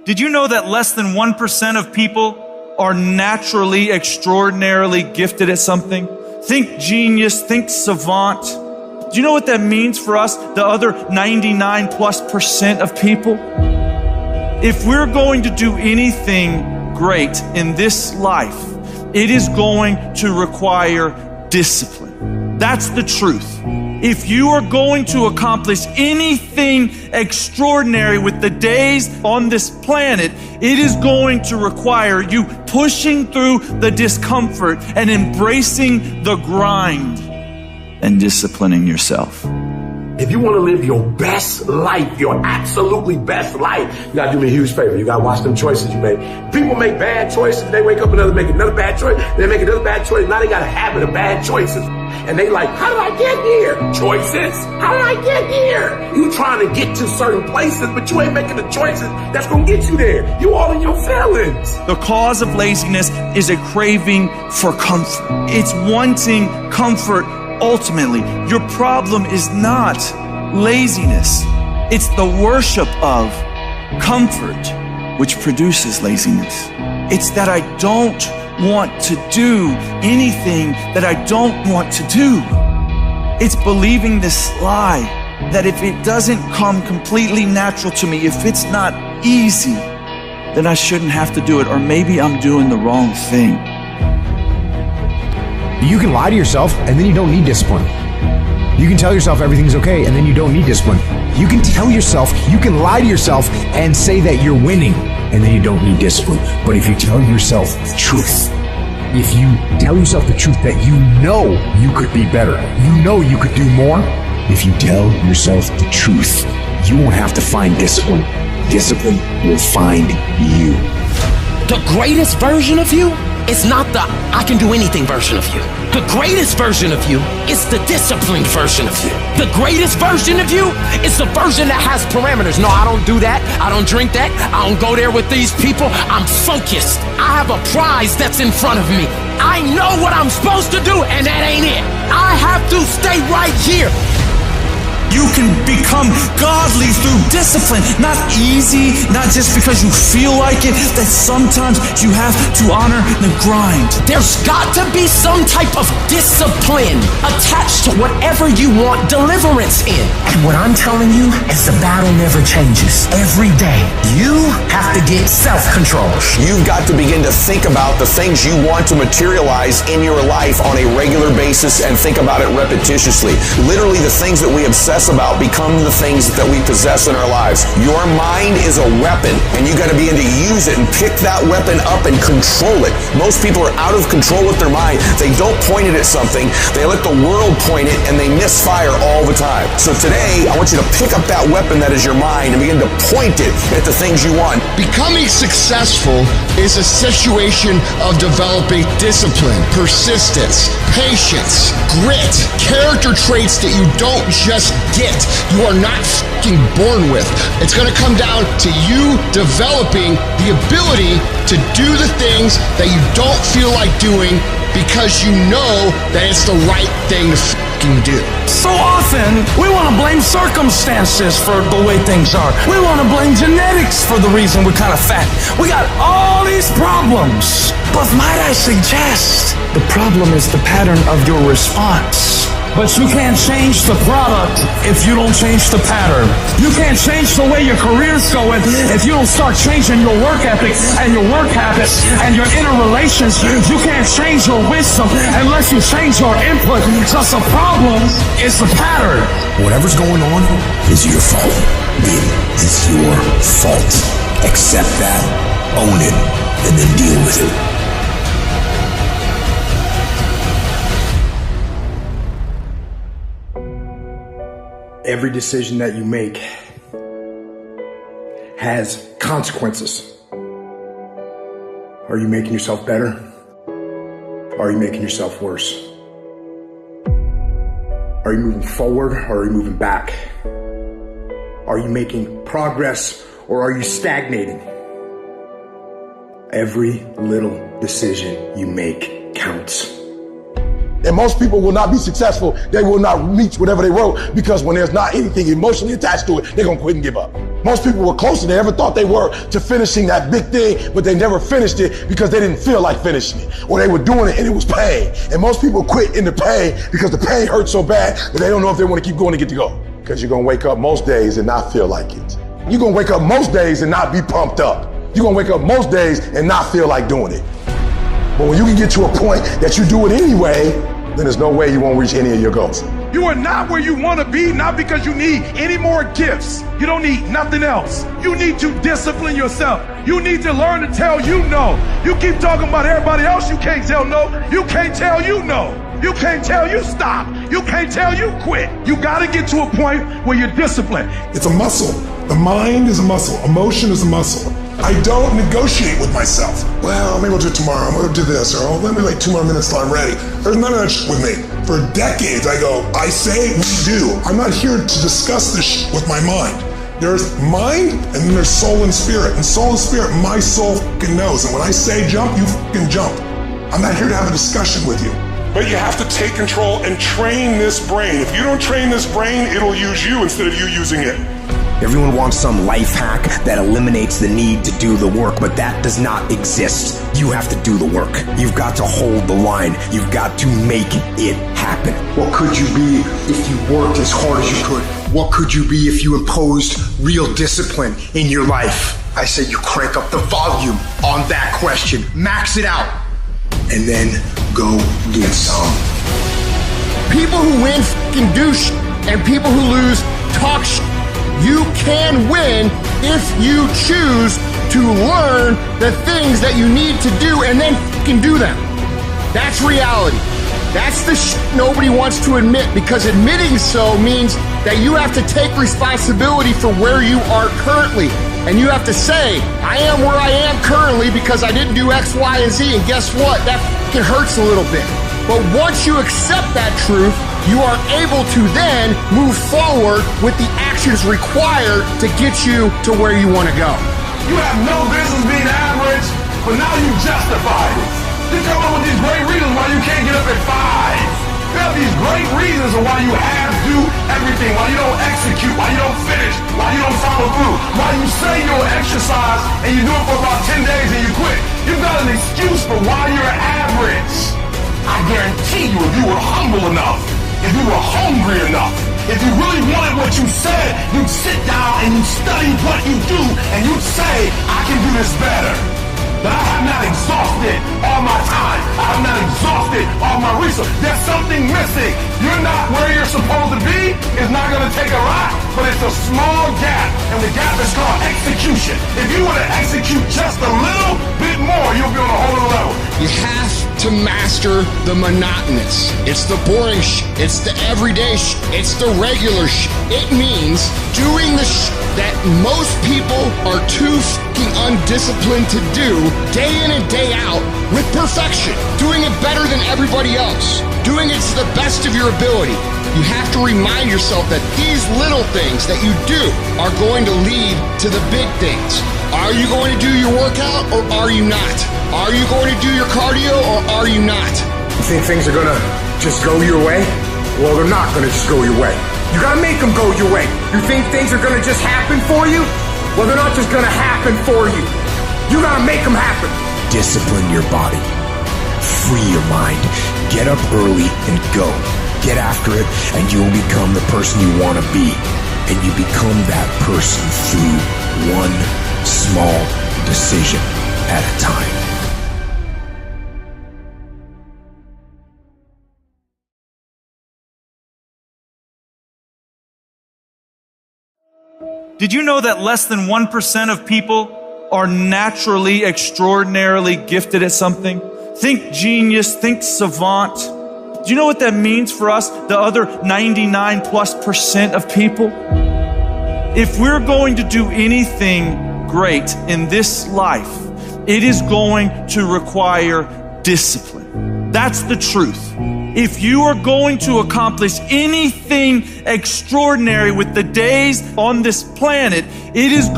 Did you know that less than 1% of people are naturally extraordinarily gifted at something? Think genius, think savant. Do you know what that means for us, the other 99+% of people? If we're going to do anything great in this life, it is going to require discipline. That's the truth. If you are going to accomplish anything extraordinary with the days on this planet, it is going to require you pushing through the discomfort and embracing the grind and disciplining yourself. If you want to live your best life, your absolutely best life, you gotta do me a huge favor. You gotta watch them choices you make. People make bad choices, they wake up and make another bad choice, they make another bad choice. Now they got a habit of bad choices. And they like, how did I get here? Choices. How did I get here? You trying to get to certain places, but you ain't making the choices that's gonna get you there. You all in your feelings. The cause of laziness is a craving for comfort. It's wanting comfort. Ultimately, your problem is not laziness. It's the worship of comfort which produces laziness. It's that I don't want to do anything that I don't want to do. It's believing this lie that if it doesn't come completely natural to me, if it's not easy, then I shouldn't have to do it, or maybe I'm doing the wrong thing. You can lie to yourself and then you don't need discipline. You can tell yourself everything's okay and then you don't need discipline. You can tell yourself, you can lie to yourself and say that you're winning and then you don't need discipline. But if you tell yourself the truth, if you tell yourself the truth that you know you could be better, you know you could do more, if you tell yourself the truth, you won't have to find discipline. Discipline will find you. The greatest version of you is not the I can do anything version of you. The greatest version of you is the disciplined version of you. The greatest version of you is the version that has parameters. No, I don't do that. I don't drink that. I don't go there with these people. I'm focused. I have a prize that's in front of me. I know what I'm supposed to do, and that ain't it. I have to stay right here. You can become godly through discipline. Not easy, not just because you feel like it, that sometimes you have to honor the grind. There's got to be some type of discipline attached to whatever you want deliverance in. And what I'm telling you is the battle never changes. Every day, you have to get self-control. You've got to begin to think about the things you want to materialize in your life on a regular basis and think about it repetitiously. Literally, the things that we obsess about become the things that we possess in our lives. Your mind is a weapon, and you got to begin to use it and pick that weapon up and control it. Most people are out of control with their mind. They don't point it at something. They let the world point it, and they misfire all the time. So today, I want you to pick up that weapon that is your mind and begin to point it at the things you want. Becoming successful is a situation of developing discipline, persistence, patience, grit, character traits that you don't just get. You are not fucking born with. It's going to come down to you developing the ability to do the things that you don't feel like doing because you know that it's the right thing to fucking do. So often, we want to blame circumstances for the way things are. We want to blame genetics for the reason we're kind of fat. We got all these problems. But might I suggest, the problem is the pattern of your response. But you can't change the product if you don't change the pattern. You can't change the way your career's going if you don't start changing your work ethic and your work habits and your inner relations. You can't change your wisdom unless you change your input. Because the problem is the pattern. Whatever's going on is your fault. It is your fault. Accept that, own it, and then deal with it. Every decision that you make has consequences. Are you making yourself better? Or are you making yourself worse? Are you moving forward or are you moving back? Are you making progress or are you stagnating? Every little decision you make counts. And most people will not be successful. They will not reach whatever they wrote because when there's not anything emotionally attached to it, they're going to quit and give up. Most people were closer than they ever thought they were to finishing that big thing, but they never finished it because they didn't feel like finishing it, or they were doing it and it was pain. And most people quit in the pain because the pain hurts so bad that they don't know if they want to keep going to get to go. Because you're going to wake up most days and not feel like it. You're going to wake up most days and not be pumped up. You're going to wake up most days and not feel like doing it. But when you can get to a point that you do it anyway, then there's no way you won't reach any of your goals. You are not where you want to be, not because you need any more gifts. You don't need nothing else. You need to discipline yourself. You need to learn to tell you no. You keep talking about everybody else, you can't tell no. You can't tell you no. You can't tell you stop. You can't tell you quit. You got to get to a point where you're disciplined. It's a muscle. The mind is a muscle. Emotion is a muscle. I don't negotiate with myself. Well, maybe I'll do it tomorrow. I'm going to do this. Or let me wait 2 more minutes till I'm ready. There's none of that shit with me. For decades, I go, I say, we do. I'm not here to discuss this shit with my mind. There's mind, and then there's soul and spirit. And soul and spirit, my soul fucking knows. And when I say jump, you fucking jump. I'm not here to have a discussion with you. But you have to take control and train this brain. If you don't train this brain, it'll use you instead of you using it. Everyone wants some life hack that eliminates the need to do the work, but that does not exist. You have to do the work. You've got to hold the line. You've got to make it happen. What could you be if you worked as hard as you could? What could you be if you imposed real discipline in your life? I say you crank up the volume on that question. Max it out. And then go get some. People who win fucking do shit, and people who lose talk shit. You can win if you choose to learn the things that you need to do and then fucking do them. That's reality. That's the shit nobody wants to admit, because admitting so means that you have to take responsibility for where you are currently. And you have to say, I am where I am currently because I didn't do X, Y, and Z. And guess what? That fucking hurts a little bit. But once you accept that truth, you are able to then move forward with the actions required to get you to where you want to go. You have no business being average, but now you justify it. You come up with these great reasons why you can't get up at 5. You have these great reasons of why you have to do everything, why you don't execute, why you don't finish, why you don't follow through, why you say you'll exercise and you do it for about 10 days and you quit. You've got an excuse for why you're average. I guarantee you, if you were humble enough, if you were hungry enough, if you really wanted what you said, you'd sit down and you'd study what you do and you'd say, I can do this better. But I have not exhausted all my time. I have not exhausted all my resources. There's something missing. You're not where you're supposed to be. It's not going to take a lot, but it's a small gap. And the gap is called execution. If you want to execute just a little bit more, you'll be on a whole other level. You have to master the monotonous. It's the boring shit. It's the everyday shit. It's the regular shit. It means doing the shit that most people are too fucking undisciplined to do day in and day out with perfection. Doing it better than everybody else. Doing it to the best of your ability. You have to remind yourself that these little things that you do are going to lead to the big things. Are you going to do your workout or are you not? Are you going to do your cardio or are you not? You think things are gonna just go your way? Well, they're not gonna just go your way. You gotta make them go your way. You think things are gonna just happen for you? Well, they're not just gonna happen for you. You gotta make them happen. Discipline your body. Free your mind. Get up early and go. Get after it, and you'll become the person you want to be. And you become that person through one small decision at a time. Did you know that less than 1% of people are naturally extraordinarily gifted at something? Think genius, think savant. Do you know what that means for us, the other 99+% of people? If we're going to do anything great in this life, it is going to require discipline. That's the truth. If you are going to accomplish anything extraordinary with the days on this planet, it is going